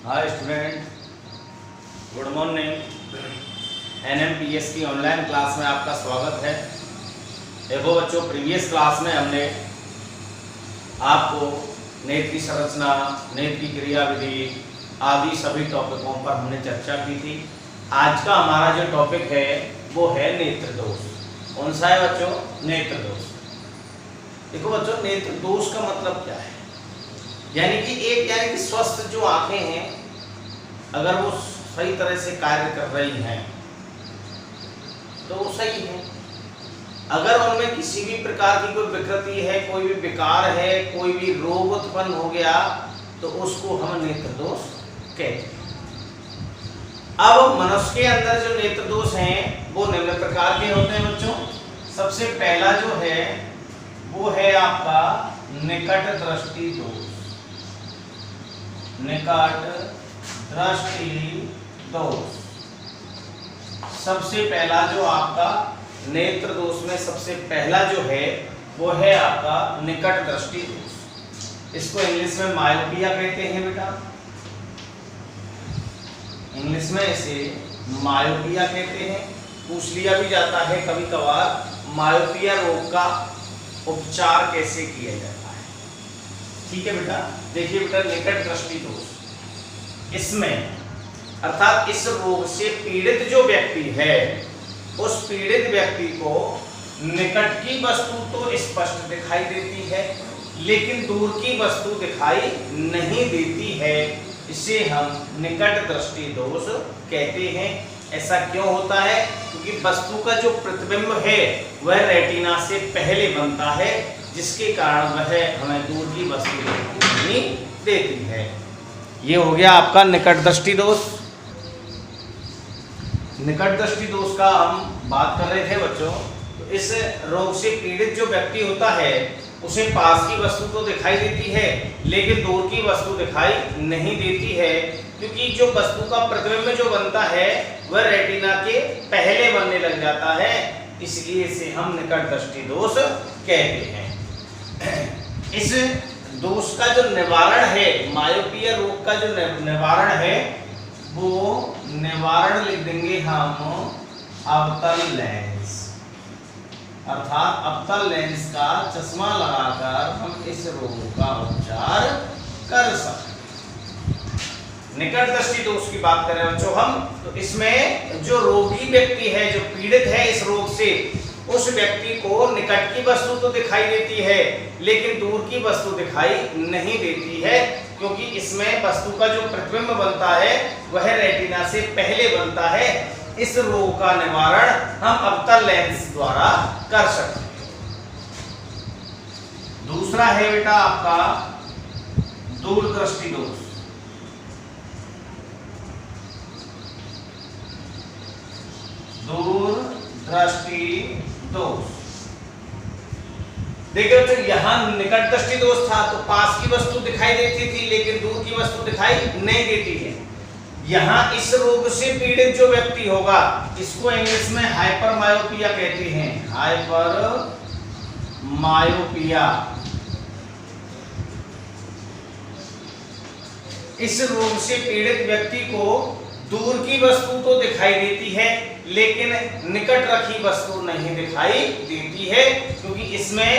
हाय student, good morning. NMPS की online class में आपका स्वागत है। देखो बच्चों, प्रीवियस क्लास में हमने आपको नेत्र की संरचना, नेत्र की क्रियाविधि आदि सभी टॉपिकों पर हमने चर्चा की थी। आज का हमारा जो टॉपिक है वो है नेत्र दोष। कौन सा है बच्चों? नेत्र दोष। देखो बच्चों, नेत्र दोष का मतलब क्या है? यानी कि स्वस्थ जो आंखें हैं, अगर वो सही तरह से कार्य कर रही हैं तो वो सही है। अगर उनमें किसी भी प्रकार की कोई विकृति है, कोई भी विकार है, कोई भी रोग उत्पन्न हो गया तो उसको हम नेत्र दोष कहते हैं। अब मनुष्य के अंदर जो नेत्र दोष हैं वो निम्न प्रकार के होते हैं बच्चों। सबसे पहला जो है वो है आपका निकट दृष्टि दोष। निकट दृष्टि दोष सबसे पहला जो आपका नेत्र दोष में सबसे पहला जो है वो है आपका निकट दृष्टि दोष। इसको इंग्लिश में मायोपिया कहते हैं बेटा। इंग्लिश में इसे मायोपिया कहते हैं। पूछ लिया भी जाता है कभी कभार, मायोपिया रोग का उपचार कैसे किया जाता है। ठीक है बेटा। देखिए बेटा, निकट दृष्टि दोष, इसमें अर्थात इस रोग से पीड़ित जो व्यक्ति है, उस पीड़ित व्यक्ति को निकट की वस्तु तो स्पष्ट दिखाई देती है, लेकिन दूर की वस्तु दिखाई नहीं देती है। इसे हम निकट दृष्टि दोष कहते हैं। ऐसा क्यों होता है? क्योंकि वस्तु का जो प्रतिबिंब है वह रेटिना से पहले बनता है, जिसके कारण वह हमें दूर की वस्तु दिखाई नहीं देती है। ये हो गया आपका निकट दृष्टि दोष। निकट दृष्टि दोष का हम बात कर रहे थे बच्चों। तो इस रोग से पीड़ित जो व्यक्ति होता है उसे पास की वस्तु तो दिखाई देती है, लेकिन दूर की वस्तु दिखाई नहीं देती है, क्योंकि जो वस्तु का प्रतिबिंब जो बनता है वह रेटिना के पहले बनने लग जाता है। इसलिए इसे हम निकट दृष्टि दोष कहते हैं। इस दोष का जो निवारण है, मायोपिया रोग का जो निवारण है, वो निवारण लिख देंगे हम अवतल लेंस। अर्थात अवतल लेंस का चश्मा लगाकर हम इस रोग का उपचार कर सकते हैं। निकट दृष्टि दोष की बात करें बच्चों हम, तो इसमें जो रोगी व्यक्ति है, जो पीड़ित है इस रोग से, उस व्यक्ति को निकट की वस्तु तो दिखाई देती है, लेकिन दूर की वस्तु दिखाई नहीं देती है, क्योंकि इसमें वस्तु का जो प्रतिबिंब बनता है वह रेटिना से पहले बनता है। इस रोग का निवारण हम अवतल लेंस द्वारा कर सकते हैं। दूसरा है बेटा आपका दूरदृष्टि दोष। दूरदृष्टि दोष देखिए तो यहाँ निकट दृष्टि दोष था तो पास की वस्तु दिखाई देती थी, लेकिन दूर की वस्तु दिखाई नहीं देती है। यहाँ इस रोग से पीड़ित जो व्यक्ति होगा, इसको इंग्लिश में हाइपर मायोपिया कहते हैं। Hyper myopia. इस रोग से पीड़ित व्यक्ति को दूर की वस्तु तो दिखाई देती है, लेकिन निकट रखी वस्तु नहीं दिखाई देती है, क्योंकि इसमें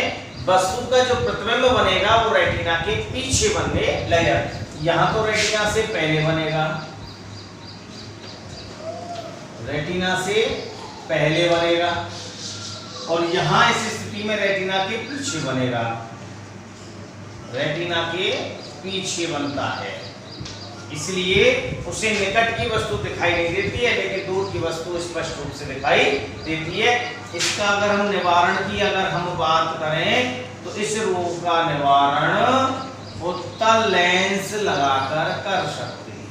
वस्तु का जो प्रतिबिंब बनेगा वो रेटिना के पीछे बनने लगेगा। यहाँ तो रेटिना से पहले बनेगा, रेटिना से पहले बनेगा, और यहाँ इस स्थिति में रेटिना के पीछे बनेगा। रेटिना के पीछे बनता है, इसलिए उसे निकट की वस्तु दिखाई नहीं देती है, लेकिन दूर की वस्तु स्पष्ट रूप से दिखाई देती है। इसका अगर हम निवारण की हम बात करें तो इस रोग का निवारण उत्तल लेंस लगाकर कर सकते हैं।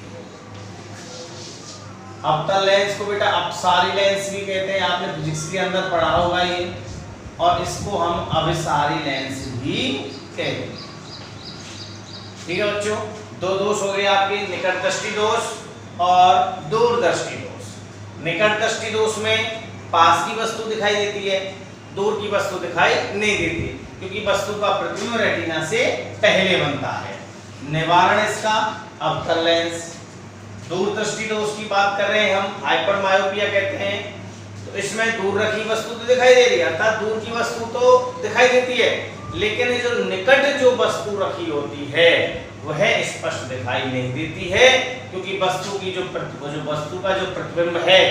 अवतल लेंस को बेटा अपसारी लेंस भी कहते हैं, आपने फिजिक्स के अंदर पढ़ा होगा ये, और इसको हम अभिसारी लेंस भी कहते हैं। ठीक है बच्चों, दो दोष हो गए आपके, निकट दृष्टि दोष और दूरदृष्टि दोष। निकट दृष्टि दोष में पास की वस्तु दिखाई देती है, दूर की वस्तु दिखाई नहीं देती, क्योंकि वस्तु का प्रतिबिंब रेटिना से पहले बनता है। निवारण इसका अवतल लेंस, दूरदृष्टि दोष की बात कर रहे हैं हम, हाइपर मायोपिया कहते हैं। तो इसमें दूर रखी वस्तु तो दिखाई दे रही है, अर्थात दूर की वस्तु तो दिखाई देती है, लेकिन जो निकट जो वस्तु रखी होती है वह स्पष्ट दिखाई नहीं देती है, क्योंकि वस्तु की जो वस्तु का जो प्रतिबिंब है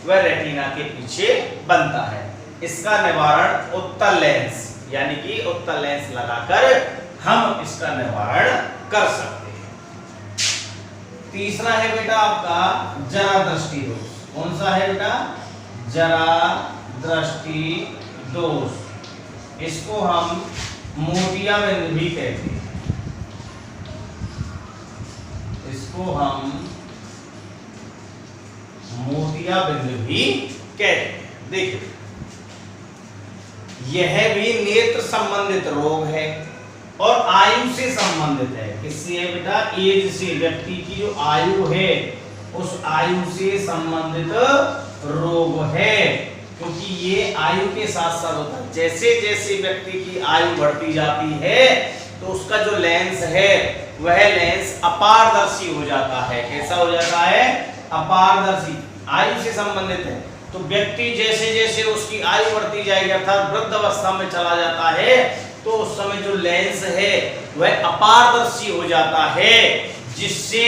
वह रेटिना के पीछे बनता है। इसका निवारण उत्तल लेंस यानी कि उत्तल लेंस लगाकर हम इसका निवारण कर सकते हैं। तीसरा है बेटा आपका जरा दृष्टि दोष। कौन सा है बेटा? जरा दृष्टि दोष। इसको हम मोतियाबिंद भी कहते हैं, इसको हम मोतियाबिंद भी कहते हैं। देखिए, यह भी नेत्र संबंधित रोग है और आयु से संबंधित है। किससे है बेटा? एज से, व्यक्ति की जो आयु है उस आयु से संबंधित रोग है, क्योंकि ये आयु के साथ साथ होता है। जैसे जैसे व्यक्ति की आयु बढ़ती जाती है तो उसका जो लेंस है वह लेंस अपारदर्शी हो जाता है। कैसा हो जाता है? अपारदर्शी। आयु से संबंधित है। तो व्यक्ति जैसे जैसे उसकी आयु बढ़ती जाएगी, अर्थात वृद्ध अवस्था में चला जाता है, तो उस समय जो लेंस है वह अपारदर्शी हो जाता है, जिससे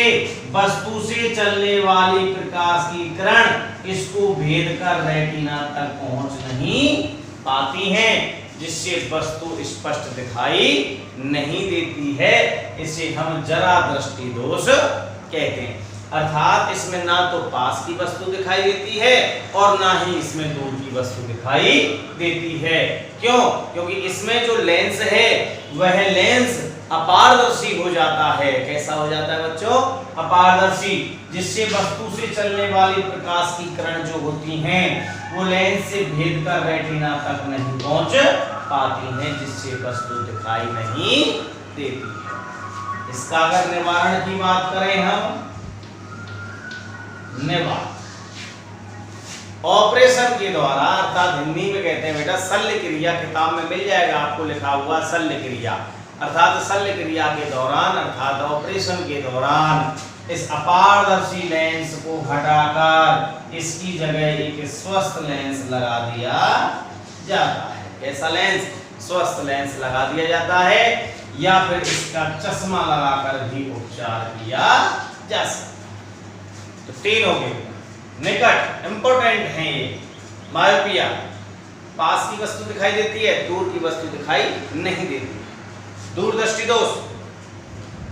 वस्तु से चलने वाली प्रकाश की किरण इसको भेद कर रेटिना तक पहुंच नहीं पाती हैं, जिससे वस्तु स्पष्ट दिखाई नहीं देती है। इसे हम जरा दृष्टि दोष कहते हैं। अर्थात इसमें ना तो पास की वस्तु दिखाई देती है और ना ही इसमें दूर की वस्तु दिखाई देती है। क्यों? क्योंकि इसमें जो लेंस है वह लेंस अपारदर्शी हो जाता है। कैसा हो जाता है बच्चों? अपारदर्शी, जिससे वस्तु से चलने वाली प्रकाश की किरण जो होती हैं वो लेंस से भेद कर रेटिना तक नहीं पहुंच पाती हैं, जिससे वस्तु दिखाई नहीं देती है। इसका अगर निवारण की बात करें हम, निवारण ऑपरेशन के द्वारा, अर्थात हिंदी में कहते हैं बेटा शल्य क्रिया, किताब में मिल जाएगा आपको लिखा हुआ शल्य क्रिया, अर्थात शल्य क्रिया के दौरान अर्थात ऑपरेशन के दौरान इस अपारदर्शी लेंस को हटाकर इसकी जगह एक स्वस्थ लेंस लगा दिया जाता है। कैसा लेंस? स्वस्थ लेंस लगा दिया जाता है, या फिर इसका चश्मा लगाकर भी उपचार किया जा सकता है। तो तीन हो गए। निकट इंपॉर्टेंट है ये। मायोपिया, पास की वस्तु दिखाई देती है, दूर की वस्तु दिखाई नहीं देती। दूरदृष्टि दोष,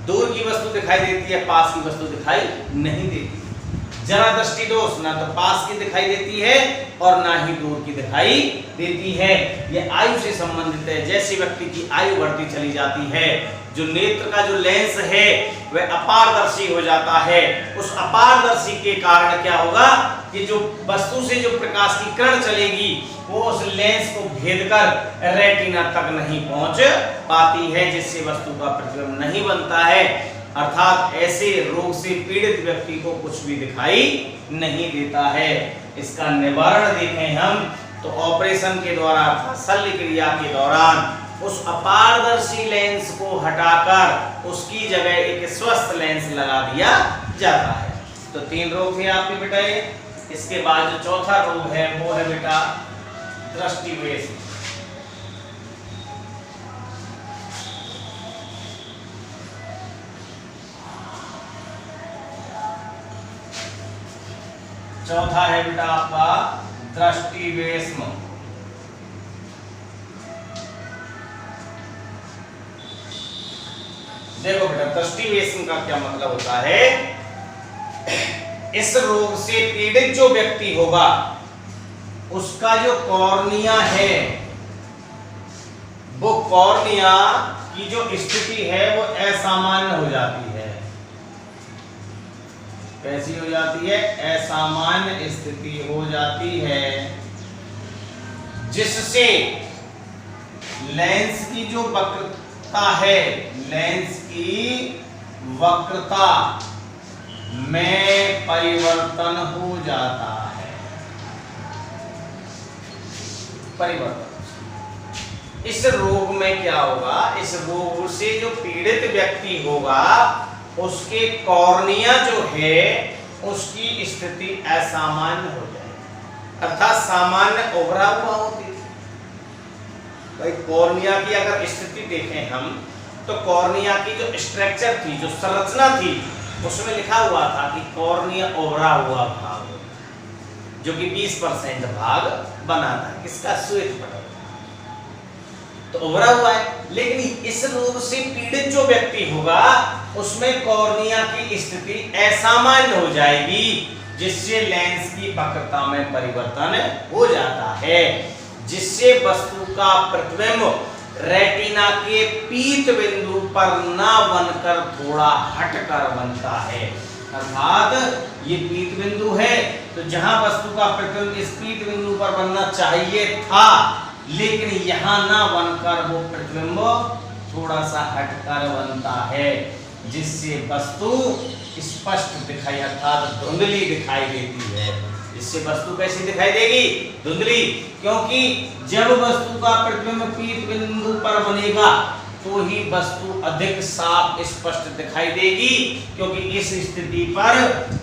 दूर की वस्तु दिखाई देती है, पास की वस्तु दिखाई नहीं देती। जरा दृष्टि दोष, ना तो पास की दिखाई देती है और ना ही दूर की दिखाई देती है। यह आयु से संबंधित है। जैसे व्यक्ति की आयु बढ़ती चली जाती है, जो नेत्र का जो लेंस है वह अपारदर्शी हो जाता है। उस अपारदर्शी के कारण क्या होगा कि जो वस्तु से जो प्रकाश की किरण चलेगी वो उस लेंस को भेद कर रेटिना तक नहीं पहुंच पाती है, जिससे वस्तु का प्रतिबिंब नहीं बनता है। अर्थात ऐसे रोग से पीड़ित व्यक्ति को कुछ भी दिखाई नहीं देता है। इसका निवारण देखें हम तो ऑपरेशन के द्वारा अर्थात शल्य क्रिया के दौरान उस अपारदर्शी लेंस को हटाकर उसकी जगह एक स्वस्थ लेंस लगा दिया जाता है। तो तीन रोग थे आपके बेटा ये। इसके बाद जो चौथा रोग है वो है बेटा दृष्टिवेश। चौथा है बेटा आपका दृष्टिवेश। देखो बेटा, दृष्टिवेश का क्या मतलब होता है? इस रोग से पीड़ित जो व्यक्ति होगा उसका जो कॉर्निया है वो कॉर्निया की जो स्थिति है वो असामान्य हो जाती है। कैसी हो जाती है? असामान्य स्थिति हो जाती है, जिससे लेंस की जो वक्रता है, लेंस की वक्रता में परिवर्तन हो जाता है। परिवर्तन। इस रोग में क्या होगा? इस रोग से जो पीड़ित व्यक्ति होगा उसके कॉर्निया जो है उसकी स्थिति असामान्य हो जाएगी, अर्थात सामान्य उभरा हुआ होती थी। भाई कॉर्निया की अगर स्थिति देखें हम, तो कॉर्निया की जो स्ट्रक्चर थी, जो संरचना थी, उसमें लिखा हुआ था कि कॉर्निया उभरा हुआ भाग, जो कि 20% भाग बनाता है किसका, श्वेत पटल, तो उभरा हुआ है। लेकिन इस रोग से पीड़ित जो व्यक्ति होगा उसमें कॉर्निया की स्थिति असामान्य हो जाएगी, जिससे लेंस की वक्रता में परिवर्तन हो जाता है, जिससे वस्तु का प्रतिबिंब रेटिना के पीत बिंदु पर न बनकर थोड़ा हटकर बनता है। अर्थात ये पीत बिंदु है, तो जहां वस्तु का प्रतिबिंब इस पीत बिंदु पर बनना चाहिए था, लेकिन यहाँ ना बनकर वो प्रतिबिंब थोड़ा सा हटकर बनता है, जिससे वस्तु स्पष्ट दिखाई अर्थात धुंधली दिखाई देती है। इससे वस्तु कैसी दिखाई देगी, धुंधली, क्योंकि जब वस्तु का प्रतिबिंब पीत बिंदु पर बनेगा तो ही वस्तु अधिक साफ स्पष्ट दिखाई देगी, क्योंकि इस स्थिति पर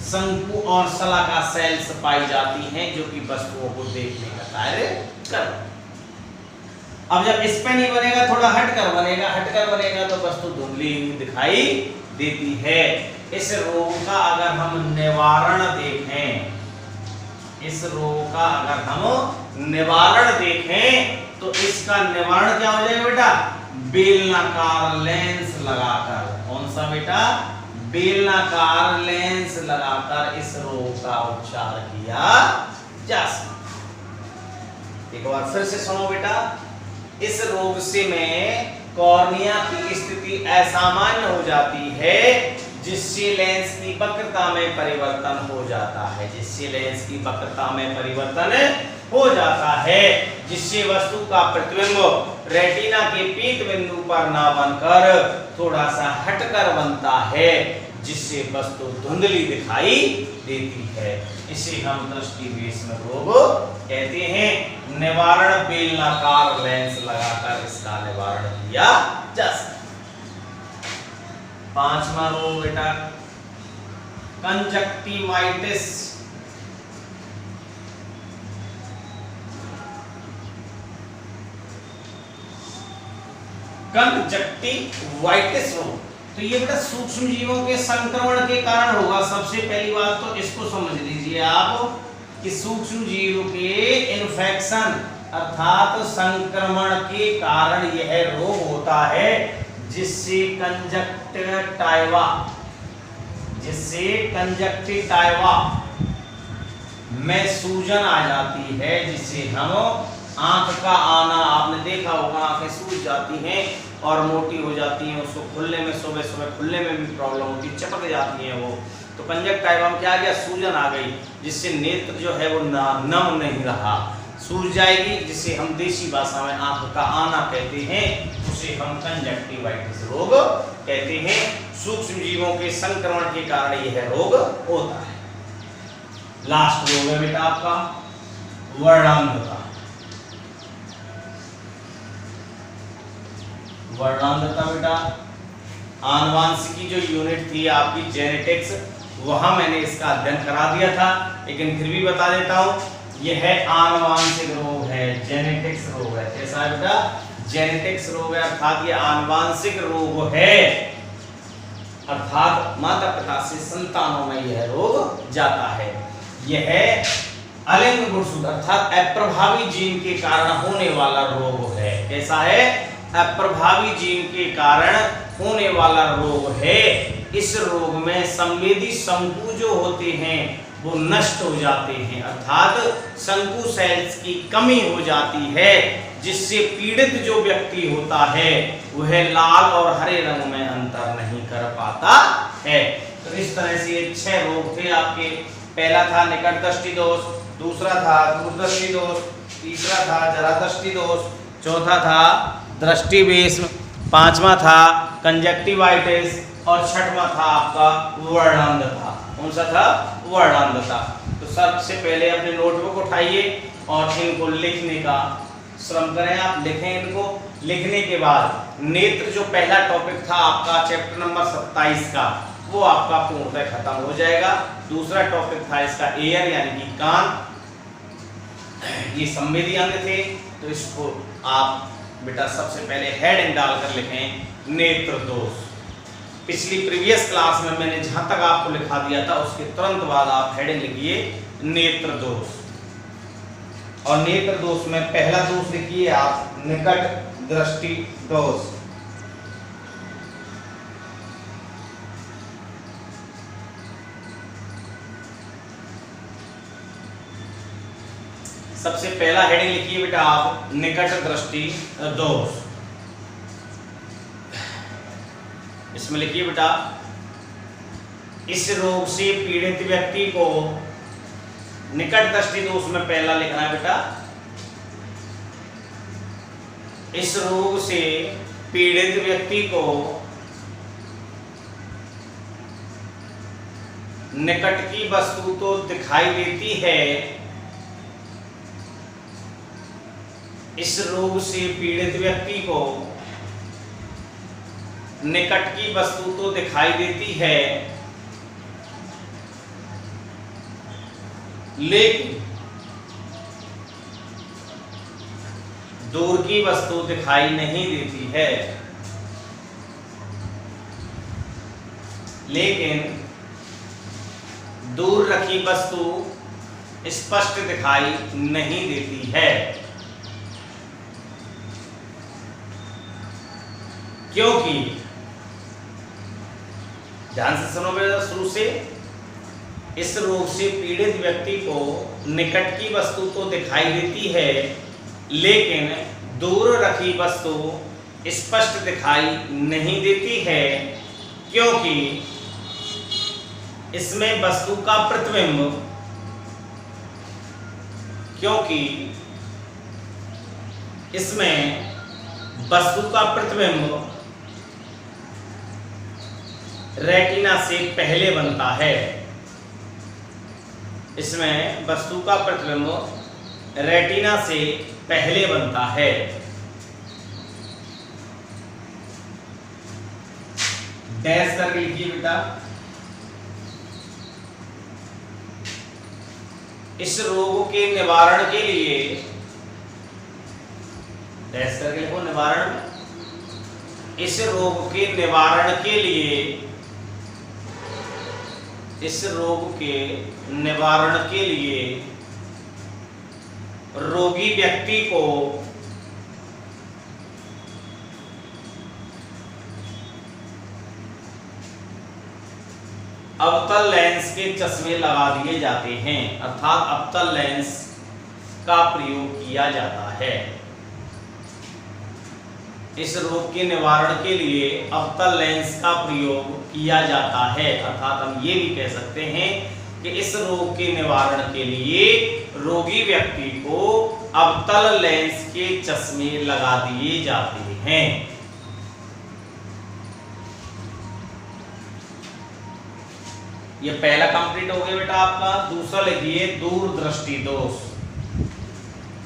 शंकु और शलाका सेल्स पाई जाती हैं, जो कि वस्तुओं को देखने का कार्य करती हैं। अब जब इस पे नहीं बनेगा, थोड़ा हटकर बनेगा तो वस्तु धुंधली दिखाई देती है। इस रोग का अगर हम निवारण देखें, इस रोग का अगर हम निवारण देखें, तो इसका निवारण क्या हो जाएगा बेटा, बेलनाकार लेंस लगाकर। कौन सा बेटा, बेलनाकार लेंस लगाकर इस रोग का उपचार किया जा सकता। एक बार फिर से सुनो बेटा, इस रोग से में कॉर्निया की स्थिति असामान्य हो जाती है, जिससे लेंस की वक्रता में परिवर्तन हो जाता है, जिससे लेंस की वक्रता में परिवर्तन हो जाता है, जिससे वस्तु का प्रतिबिंब रेटिना के पीत बिंदु पर ना बनकर थोड़ा सा हटकर बनता है, जिससे वस्तु धुंधली दिखाई देती है। इसे हम दृष्टिविषम रोग कहते हैं। निवारण बेलनाकार लेंस लगाकर इसका निवारण किया जा सकता। पांचवा रोग बेटा कंजक्टिवाइटिस। कंजक्टिवाइटिस रोग, तो ये बेटा सूक्ष्म जीवों के संक्रमण के कारण होगा। सबसे पहली बात तो इसको समझ लीजिए आप कि सूक्ष्म जीव के इन्फेक्शन अर्थात संक्रमण के कारण यह रोग होता है, जिससे कंजक्टिवाइटिस में सूजन आ जाती है, जिससे हम आंख का आना, आपने देखा होगा आंखें सूज जाती हैं और मोटी हो जाती हैं, उसको खुलने में सुबह सुबह खुलने में भी प्रॉब्लम होती है, चपक जाती हैं वो। तो कंजक्टिवा में क्या आ गया, सूजन आ गई, जिससे नेत्र जो है वो नम नहीं रहा, सूज जाएगी, जिसे हम देसी भाषा में आंख का आना कहते हैं, उसे हम कंजक्टिवाइटिस रोग कहते हैं। सूक्ष्म जीवों के संक्रमण के कारण यह रोग होता है। लास्ट रोग है बेटा आपका वर्णांधता। वर्णांधता बेटा आनुवांशिकी जो यूनिट थी आपकी जेनेटिक्स, वहां मैंने इसका अध्ययन करा दिया था, लेकिन फिर भी बता देता हूं, यह आनुवांशिक रोग है, जेनेटिक्स रोग है। कैसा है बेटा, जेनेटिक्स रोग है, अर्थात ये आनुवांशिक रोग है, अर्थात माता पिता से संतानों में यह रोग जाता है। यह अलिंग गुणसूत्र अर्थात अप्रभावी जीन के कारण होने वाला रोग है। कैसा है, अप्रभावी जीन के कारण होने वाला रोग है। इस रोग में संवेदी शंकु जो होते हैं वो नष्ट हो जाते हैं, अर्थात शंकु सेल्स की कमी हो जाती है, जिससे पीड़ित जो व्यक्ति होता है वह लाल और हरे रंग में अंतर नहीं कर पाता है। तो इस तरह से ये 6 रोग थे आपके। पहला था निकट दृष्टि दोष, दूसरा था दूरदृष्टि दोष, तीसरा था जरा दृष्टि दोष, चौथा था दृष्टिविषम, पांचवा था कंजक्टिवाइटिस और छठवां था आपका वर्णांधता। कौन सा था, वर्णांधता। तो सबसे पहले अपने नोटबुक उठाइए और इनको लिखने का श्रम करें। आप लिखें इनको। लिखने के बाद नेत्र जो पहला टॉपिक था आपका चैप्टर नंबर 27 का, वो आपका पूर्णतः खत्म हो जाएगा। दूसरा टॉपिक था इसका एयर यानी कि कान, ये संवेदी अंग थे। तो इसको आप बेटा सबसे पहले हेडिंग डालकर लिखें नेत्र दोष। पिछली प्रीवियस क्लास में मैंने जहां तक आपको लिखा दिया था उसके तुरंत बाद आप हेडिंग लिखिए नेत्र दोष। और नेत्र दोष में पहला दोष लिखिए आप निकट दृष्टि दोष। सबसे पहला हेडिंग लिखिए बेटा आप निकट दृष्टि दोष। इसमें लिखिए बेटा इस रोग से पीड़ित व्यक्ति को, निकट दृष्टि दोष में पहला लिखना है बेटा, इस रोग से पीड़ित व्यक्ति को निकट की वस्तु तो दिखाई देती है, इस रोग से पीड़ित व्यक्ति को निकट की वस्तु तो दिखाई देती है, लेकिन दूर की वस्तु दिखाई नहीं देती है। लेकिन दूर रखी वस्तु स्पष्ट दिखाई नहीं देती है, क्योंकि ध्यान से सुनो बेटा शुरू से, इस रोग से पीड़ित व्यक्ति को निकट की वस्तु तो दिखाई देती है, लेकिन दूर रखी वस्तु स्पष्ट दिखाई नहीं देती है, क्योंकि इसमें वस्तु का प्रतिबिंब, क्योंकि इसमें वस्तु का प्रतिबिंब रेटिना से पहले बनता है। इसमें वस्तु का प्रतिबिंब रेटिना से पहले बनता है। डैश करके लिखिए बेटा, इस रोग के निवारण के लिए, डैश करके लिखो निवारण, इस रोग के निवारण के लिए, इस रोग के निवारण के लिए रोगी व्यक्ति को अवतल लेंस के चश्मे लगा दिए जाते हैं, अर्थात अवतल लेंस का प्रयोग किया जाता है। इस रोग के निवारण के लिए अवतल लेंस का प्रयोग किया जाता है, अर्थात हम ये भी कह सकते हैं कि इस रोग के निवारण के लिए रोगी व्यक्ति को अवतल लेंस के चश्मे लगा दिए जाते हैं। ये पहला कंप्लीट हो गया बेटा आपका। दूसरा लिखिए दूरदृष्टि दोष।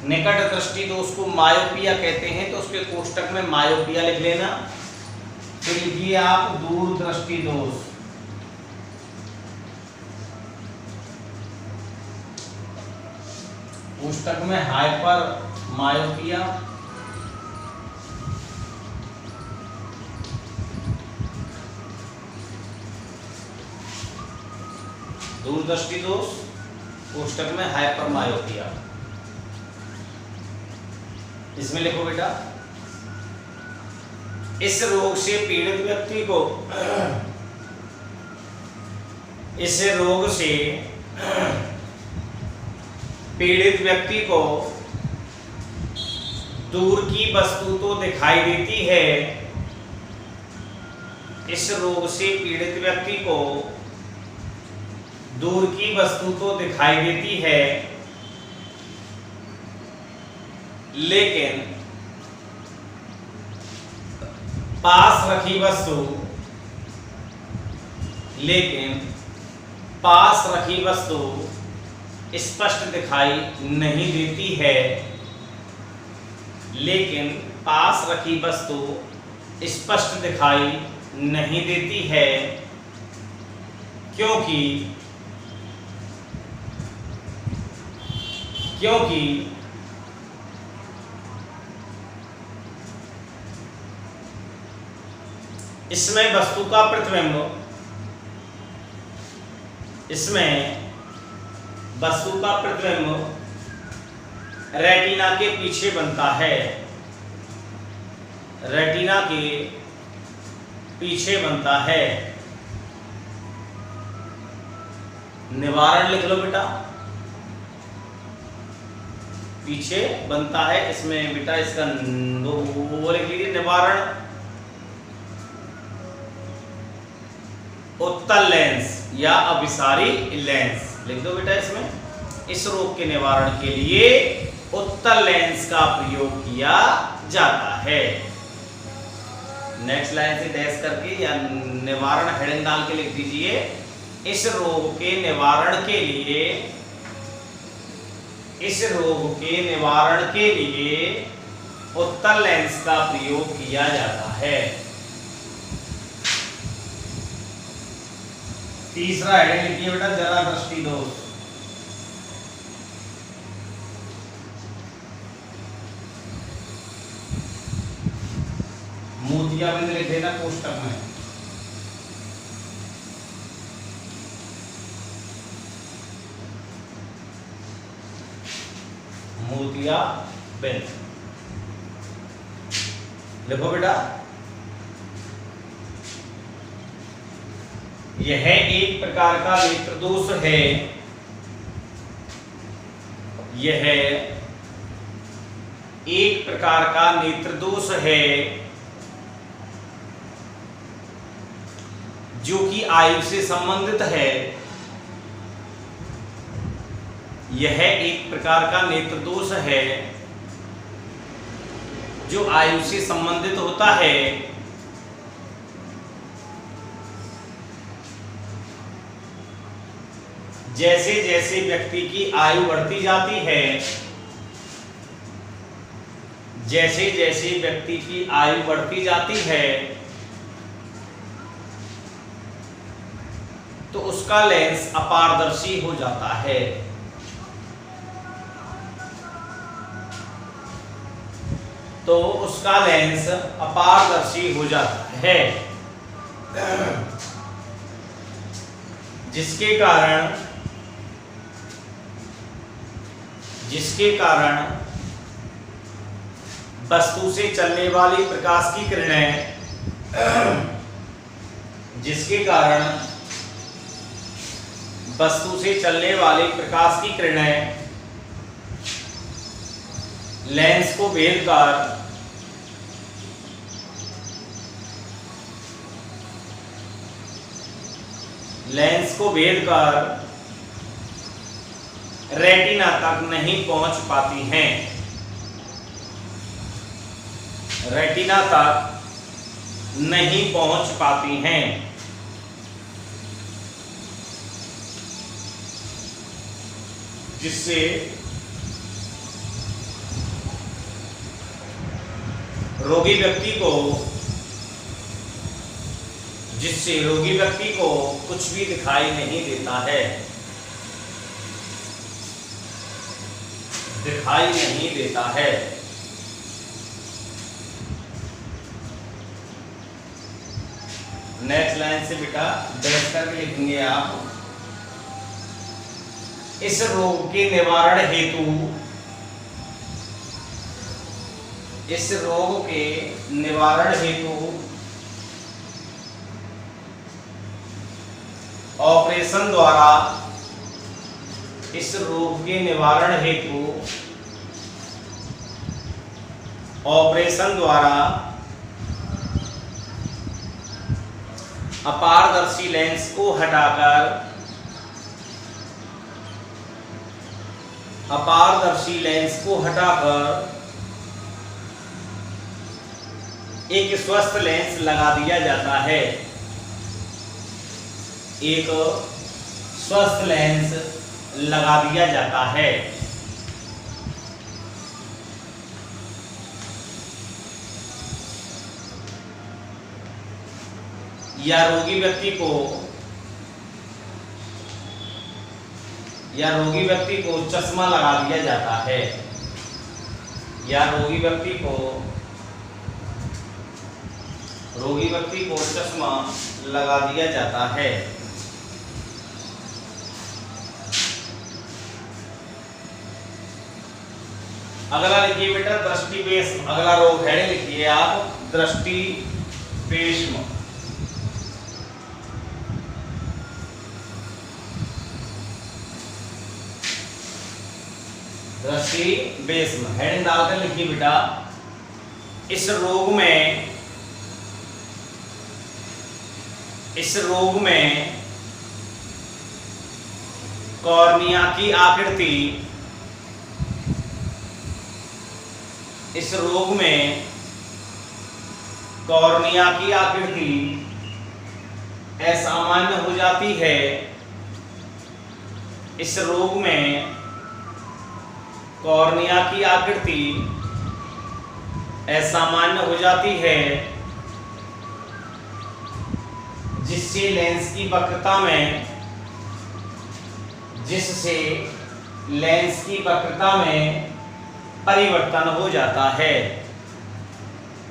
निकट दृष्टि दोष को मायोपिया कहते हैं, तो उसके कोष्टक में मायोपिया लिख लेना। फिर लिखिए आप दूरदृष्टि दोष। कोष्टक में हाइपर मायोपिया, दूरदृष्टि दोष, कोष्टक में हाइपर मायोपिया। इसमें लिखो बेटा, इस रोग से पीड़ित व्यक्ति को, इस रोग से पीड़ित व्यक्ति को दूर की वस्तु तो दिखाई देती है, इस रोग से पीड़ित व्यक्ति को दूर की वस्तु तो दिखाई देती है, लेकिन पास रखी वस्तु, लेकिन पास रखी वस्तु स्पष्ट दिखाई नहीं देती है, लेकिन पास रखी वस्तु स्पष्ट दिखाई नहीं देती है, क्योंकि इसमें वस्तु का प्रतिबिंब रेटिना के पीछे बनता है। रेटिना के पीछे बनता है। निवारण लिख लो बेटा, पीछे बनता है इसमें बेटा, इसका वो लिख लीजिए। निवारण उत्तल लेंस या अभिसारी लेंस लिख दो बेटा इसमें। इस रोग के निवारण के लिए उत्तल लेंस का प्रयोग किया जाता है। नेक्स्ट लाइन से डैश करके या निवारण हेडिंग डाल के लिख दीजिए। इस रोग के निवारण के लिए उत्तल लेंस का प्रयोग किया जाता है। तीसरा हेडिंग लिखिए बेटा, जरा दृष्टि दोष। मोतियाबिंद लिख देना कोष्टक में। मोतियाबिंद लिखो बेटा। यह एक प्रकार का नेत्र दोष है। यह एक प्रकार का नेत्र दोष है जो कि आयु से संबंधित है। यह एक प्रकार का नेत्र दोष है जो आयु से संबंधित होता है। जैसे जैसे व्यक्ति की आयु बढ़ती जाती है, जैसे जैसे व्यक्ति की आयु बढ़ती जाती है तो उसका लेंस अपारदर्शी हो जाता है। तो उसका लेंस अपारदर्शी हो जाता है, जिसके कारण वस्तु से चलने वाली प्रकाश की किरणें वस्तु से चलने वाली प्रकाश की किरणें लेंस को भेदकर रेटिना तक नहीं पहुंच पाती हैं। रेटिना तक नहीं पहुंच पाती हैं। जिससे रोगी व्यक्ति को कुछ भी दिखाई नहीं देता है। नेक्स्ट लाइन से बेटा डैश करके लिखेंगे आप। इस रोग के निवारण हेतु ऑपरेशन द्वारा अपारदर्शी लेंस को हटाकर एक स्वस्थ लेंस लगा दिया जाता है। एक स्वस्थ लेंस लगा दिया जाता है। या रोगी व्यक्ति को या रोगी व्यक्ति को चश्मा लगा दिया जाता है, या रोगी व्यक्ति को चश्मा लगा दिया जाता है। अगला लिखिए बेटा दृष्टिपेष्म। अगला रोग है, लिखिए आप दृष्टिपेष्म। दृष्टिपेष्म हेडिंग डालकर लिखिए बेटा। इस रोग में कॉर्निया की आकृति असामान्य हो जाती है। इस रोग में कॉर्निया की आकृति असामान्य हो जाती है, जिससे लेंस की वक्रता में परिवर्तन हो जाता है।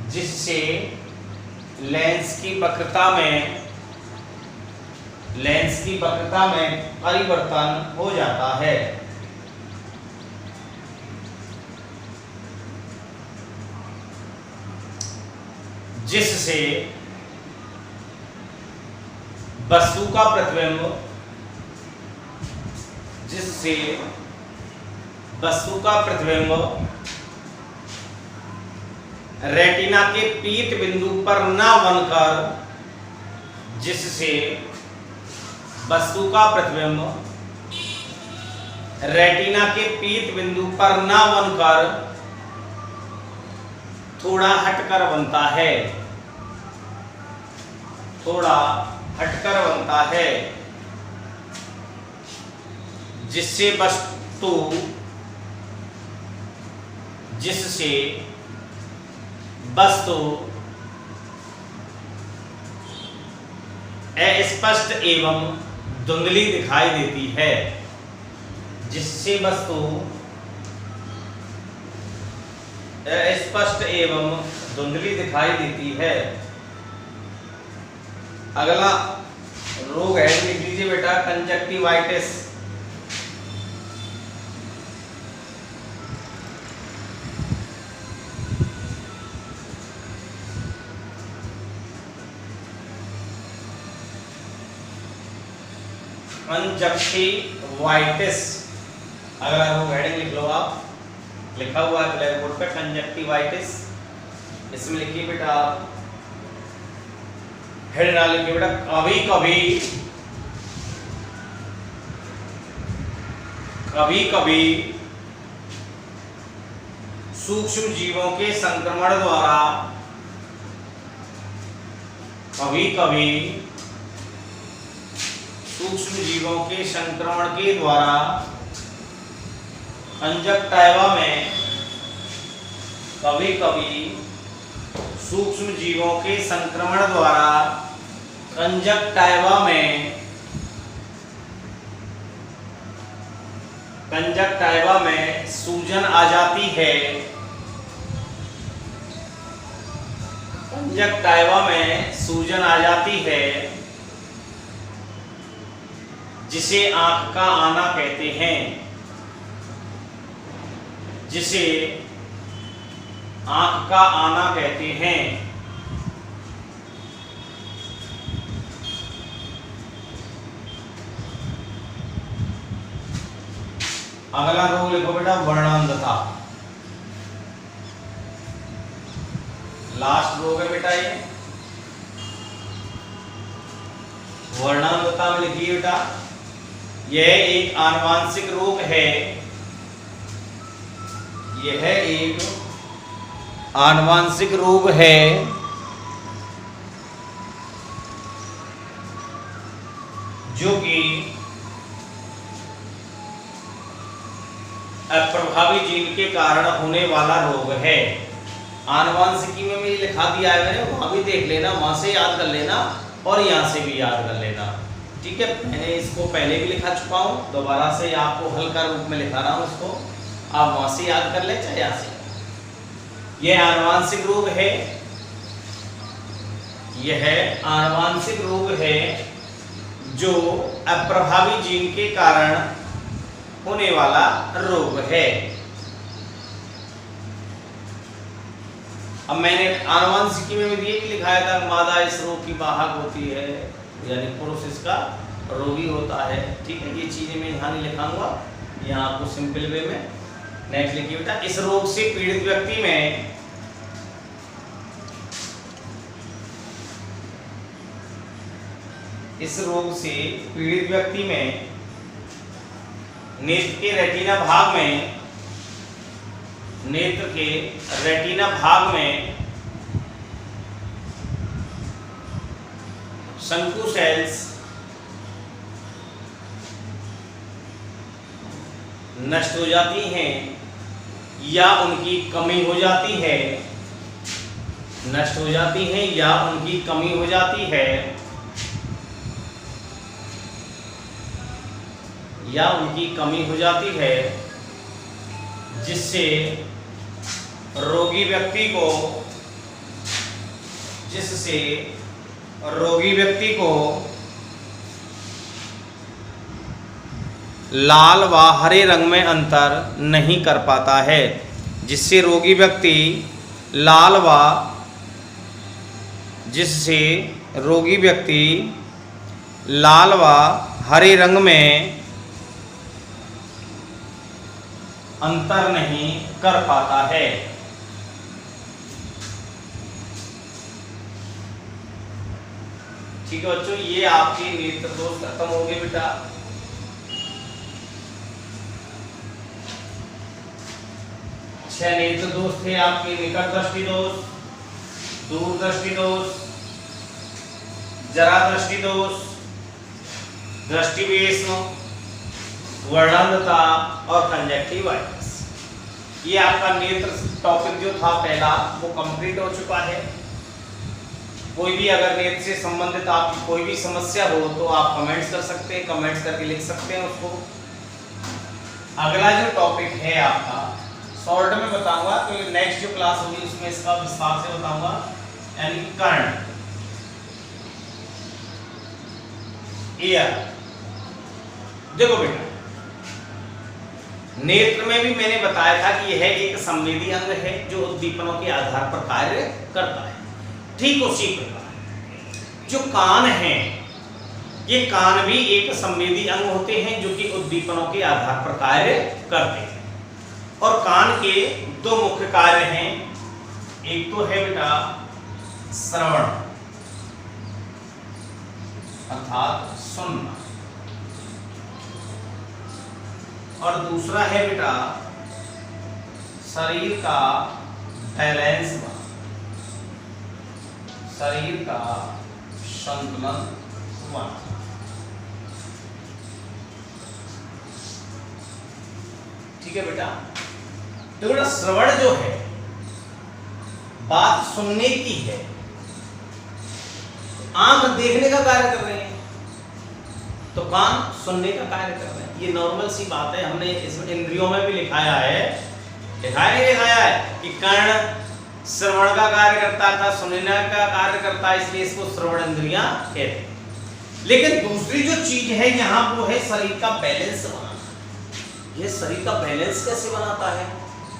जिससे लेंस की वक्रता में परिवर्तन हो जाता है। जिससे वस्तु का प्रतिबिंब रेटिना के पीत बिंदु पर न बनकर थोड़ा हटकर बनता है, जिससे वस्तु अस्पष्ट एवं धुंधली दिखाई देती है। जिससे वस्तु अस्पष्ट एवं धुंधली दिखाई देती है। अगला रोग है, लिख लीजिए बेटा कंजक्टिवाइटिस। कंजक्टिवाइटिस अगला रोग हेडिंग लिख लो आप, लिखा हुआ है ब्लैक बोर्ड पे कंजक्टिवाइटिस। इसमें लिखिए बेटा हेड डाल लिखिए बेटा कभी कभी सूक्ष्म जीवों के संक्रमण द्वारा कंजक्टाइवा में कंजक्टाइवा में सूजन आ जाती है। जिसे आंख का आना कहते हैं। अगला रोग लिखो बेटा वर्णांधता। लास्ट रोग है बेटा ये वर्णांधता में लिखिए बेटा, यह एक आनुवांशिक रोग है। यह एक आनुवांशिक रोग है जो कि अप्रभावी जीन के कारण होने वाला रोग है। आनुवांशिकी में भी लिखा दिया है मैंने, वहां भी देख लेना, वहां से याद कर लेना और यहां से भी याद कर लेना। ठीक है, मैंने इसको पहले भी लिखा चुका हूँ, दोबारा से आपको हल्का रूप में लिखा रहा हूँ इसको, आप वहां से याद कर ले चाहे यहाँ से। यह आनुवांशिक रोग है, यह आनुवांशिक रोग है जो अप्रभावी जीन के कारण होने वाला रोग है। अब मैंने आनुवांशिकी में ये भी लिखाया था, मादा इस रोग की वाहक होती है, यानी पुरुष इसका रोगी होता है। ठीक है, ये चीजें मैं यहाँ नहीं लिखाऊंगा, यहाँ आपको सिंपल वे में नेक्स्ट लिखिए बेटा। इस रोग से पीड़ित व्यक्ति में इस रोग से पीड़ित व्यक्ति में नेत्र के रेटिना भाग में शंकु सेल्स नष्ट हो जाती हैं या उनकी कमी हो जाती है, नष्ट हो जाती हैं या उनकी कमी हो जाती है, या उनकी कमी हो जाती है, जिससे रोगी व्यक्ति को लाल व हरे रंग में अंतर नहीं कर पाता है, जिससे रोगी व्यक्ति लाल व हरे रंग में अंतर नहीं कर पाता है। ठीक है बच्चों, ये आपके नेत्र दोष खत्म हो गए बेटा। छह नेत्र दोष थे आपके, निकट दृष्टि दोष, दूर दृष्टि दोष, जरा दृष्टि दोष, दृष्टिविषम, वर्णांधता और कंजक्टिवाइटिस। ये आपका नेत्र टॉपिक जो था पहला वो कंप्लीट हो चुका है। कोई भी अगर नेत्र से संबंधित आपकी कोई भी समस्या हो तो आप कमेंट्स कर सकते हैं, कमेंट्स करके लिख सकते हैं उसको। अगला जो टॉपिक है आपका शॉर्ट में बताऊंगा, तो नेक्स्ट जो क्लास होगी उसमें इसका विस्तार से बताऊंगा, यानी कर्ण, ईयर। देखो बेटा, नेत्र में भी मैंने बताया था कि यह एक संवेदी अंग है जो उद्दीपनों के आधार पर कार्य करता है। ठीक उसी प्रकार जो कान है, ये कान भी एक संवेदी अंग होते हैं जो कि उद्दीपनों के आधार पर कार्य करते हैं। और कान के दो मुख्य कार्य हैं, एक तो है बेटा श्रवण अर्थात सुनना, और दूसरा है बेटा शरीर का बैलेंस, शरीर का संतुलन बनाना। ठीक है बेटा, तो बेटा श्रवण जो है बात सुनने की है, आंख देखने का कार्य कर रहे हैं तो कान सुनने का कार्य कर रहे हैं। ये नॉर्मल सी बात है, हमने इसमें इंद्रियों में भी लिखाया है, लिखाया है कि कर्ण श्रवण का कार्य करता था, सुनने का कार्य करता है, इसलिए इसको श्रवण इंद्रियां कहते हैं। लेकिन दूसरी जो चीज है यहाँ वो है शरीर का बैलेंस बनाना। ये शरीर का बैलेंस कैसे बनाता है,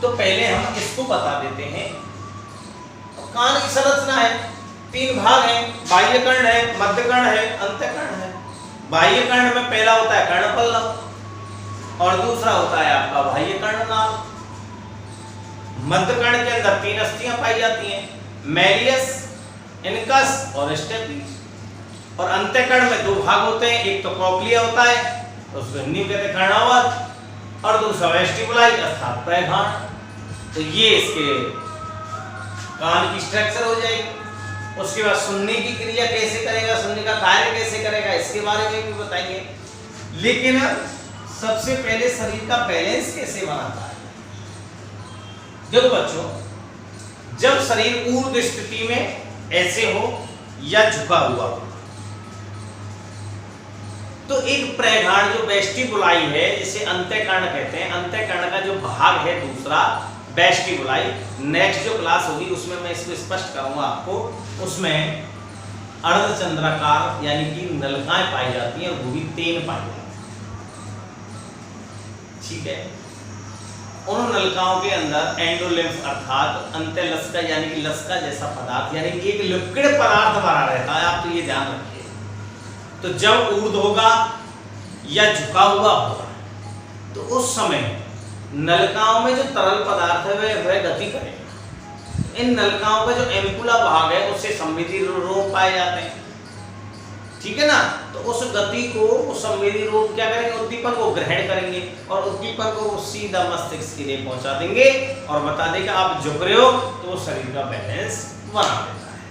तो पहले हम इसको बता देते हैं। तो कान की संरचना है, तीन भाग हैं, बाह्य कर्ण है, मध्य कर्ण है, अंतःकर्ण है। बाह्य कर्ण में पहला होता है कर्णपल्लव और दूसरा होता है आपका बाह्य कर्णनाल। मध्य कर्ण के अंदर तीन अस्थियां पाई जाती हैं, मैलियस, इनकस और स्टेपिस। और अंतःकर्ण में दो भाग होते हैं, एक तो कॉक्लिया होता है तो उसको हिंदी में कहते हैं कर्णावर, और दूसरा वेस्टिबुलाई अर्थात पैघाण। तो ये इसके कान की स्ट्रक्चर हो जाएगी। उसके बाद सुनने की क्रिया कैसे करेगा, सुनने का कार्य कैसे करेगा, इसके बारे में भी बताएंगे। लेकिन सबसे पहले शरीर का बैलेंस कैसे बनाता है। देखो बच्चों, जब शरीर ऊर्ध्व स्थिति में ऐसे हो या झुका हुआ हो, तो एक प्रेघाण जो वेस्टिबुलाई है, जिसे अंत्यकर्ण कहते हैं, अंत्यकर्ण का जो भाग है दूसरा वेस्टिबुलाई, नेक्स्ट जो क्लास होगी उसमें मैं इसको स्पष्ट करूंगा आपको। उसमें अर्धचंद्राकार यानी कि नलिकाएं पाई जाती हैं और वो भी 3 पाई जाती हैं, ठीक है। उन नलिकाओं के अंदर एंडोलिम्फ अर्थात अंत्यलसिका यानी कि लसिका जैसा पदार्थ यानी कि एक लिक्विड पदार्थ भरा रहता है, आप तो ये ध्यान रखिए। तो जब ऊर्ध्व होगा या झुका हुआ होगा तो उस समय नलिकाओं में जो तरल पदार्थ है वह गति करेगा। इन नलिकाओं का जो एम्पुला भाग है उससे संवेदी रोग पाए जाते हैं, ठीक है ना। तो उस गति को, उस संवेदी रोग क्या करेंगे, उद्दीपन को ग्रहण करेंगे और उद्दीपन को सीधा मस्तिष्क के लिए पहुंचा देंगे और बता देगा आप झुक रहे हो, तो वो शरीर का बैलेंस बना देता है।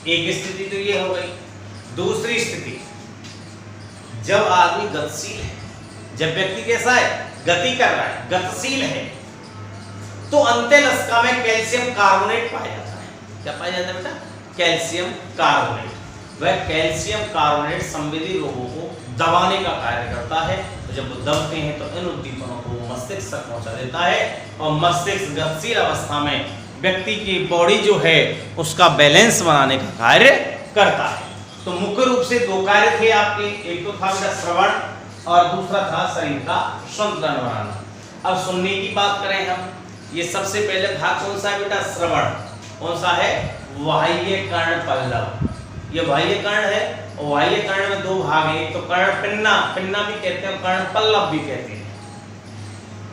एक स्थिति तो ये हो गई। दूसरी स्थिति, जब आदमी गतिशील है, जब व्यक्ति कैसा है, गति कर रहा है, गतिशील है, तो अंत्यलसिका में कैल्शियम कार्बोनेट पाया जाता है। क्या पाया जाता है बेटा? Calcium carbonate. वह कैल्शियम कार्बोनेट संवेदी रोगों को दबाने का कार्य करता है। तो जब वो दबते हैं तो इन उद्दीपनों को मस्तिष्क तक पहुंचा देता है और मस्तिष्क गतिशील अवस्था में व्यक्ति की बॉडी जो है उसका बैलेंस बनाने का कार्य करता है। तो मुख्य रूप से 2 कार्य थे आपके, एक तो था बेटा श्रवण और दूसरा था शरीर का संतुलन बनाना। अब सुनने की बात करें हम, ये सबसे पहले भाग कौन सा है बेटा? श्रवण। कौन सा है? बाह्य कर्ण पल्लव। ये बाह्य कर्ण है और बाह्य कर्ण में 2 भाग हैं, एक तो कर्ण पिन्ना, पिन्ना भी कहते हैं, कर्ण पल्लव भी कहते हैं,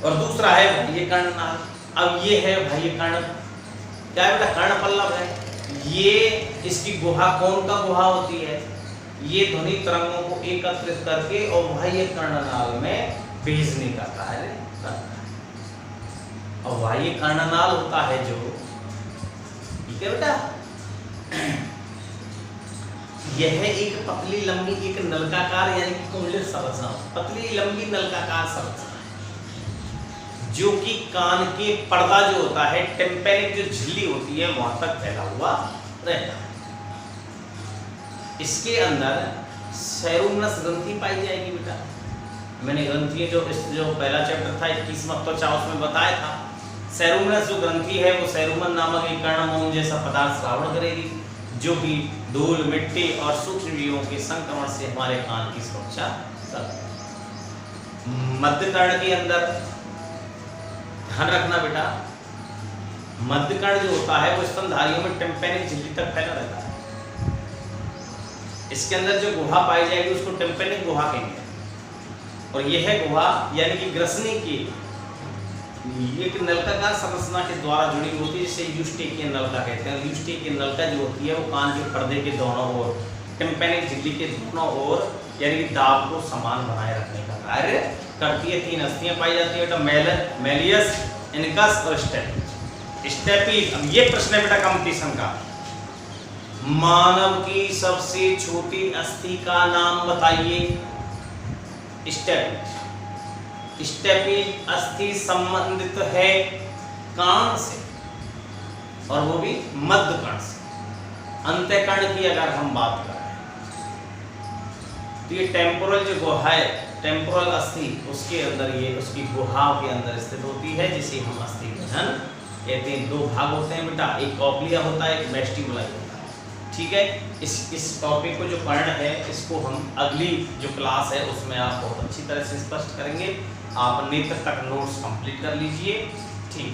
और दूसरा है बाह्य कर्ण नाल। अब ये है बाह्य कर्ण, क्या है बेटा? कर्ण पल्लव है। ये इसकी गुहा कौन का गुहा होती है? ये ध्वनि तरंगों को एकत्रित करके और बाह्य कर्णनाल में भेजने का कार्य करता है। और बाह्य कर्णनाल होता है जो, ठीक है बेटा, यह एक पतली लंबी एक नलकाकार यानी कि कुंडलित संरचना, पतली लंबी नलकाकार संरचना है जो कि कान के पर्दा जो होता है, टिम्पैनिक जो झिल्ली होती है वहां तक फैला हुआ रहता है। इसके अंदर सेरुमनस ग्रंथि पाई जाएगी बेटा। मैंने ग्रंथि जो पहला चैप्टर था 21वां तो उसमें बताया था। सेरुमनस जो ग्रंथि है वो सेरुमन नामक एक कर्णमोम जैसा पदार्थ श्रावण करेगी जो कि धूल, मिट्टी और सूक्ष्म जीवों के संक्रमण से हमारे कान की सुरक्षा करता है। मध्य कर्ण के अंदर ध्यान रखना बेटा, मध्य कर्ण जो होता है वो स्तनधारियों में टिम्पैनिक झिल्ली तक फैला रहता है। इसके अंदर जो गुहा पाई जाएगी उसको टिम्पैनिक गुहा कहेंगे और यह गुहा यानी कि ग्रसनी की एक नलिकाकार संरचना के द्वारा जुड़ी होती है जिसे यूस्टेकियन नलिका कहते हैं। यूस्टेकियन नलिका जो होती है वो कान के पर्दे के दोनों ओर, टिम्पैनिक झिल्ली के दोनों ओर यानी कि दाब को समान बनाए रखने का कार्य करती है। 3 अस्थियां पाई जाती है बेटा, मेलियस, इनकस और स्टेपीज। स्टेपीज, अब ये प्रश्न है बेटा कंपटीशन का, मानव की सबसे छोटी अस्थि का नाम बताइए। स्टेपीज। स्टेपीज अस्थि संबंधित है कान से और वो भी मध्य कर्ण से। अंत्यकर्ण की अगर हम बात करें तो ये टेम्पोरल जो गुहा है, टेम्पोरल अस्थि, उसके अंदर ये उसकी गुहाओं के अंदर स्थित होती है जिसे हम अस्थि गहन कहते हैं। 2 भाग होते हैं बेटा, एक कॉक्लिया होता है, एक वेस्टिबुलाई होता है, ठीक है। इस टॉपिक को जो पढ़ना है इसको हम अगली जो क्लास है उसमें आप बहुत अच्छी तरह से स्पष्ट करेंगे। आप नेत्र तक नोट्स कंप्लीट कर लीजिए, ठीक।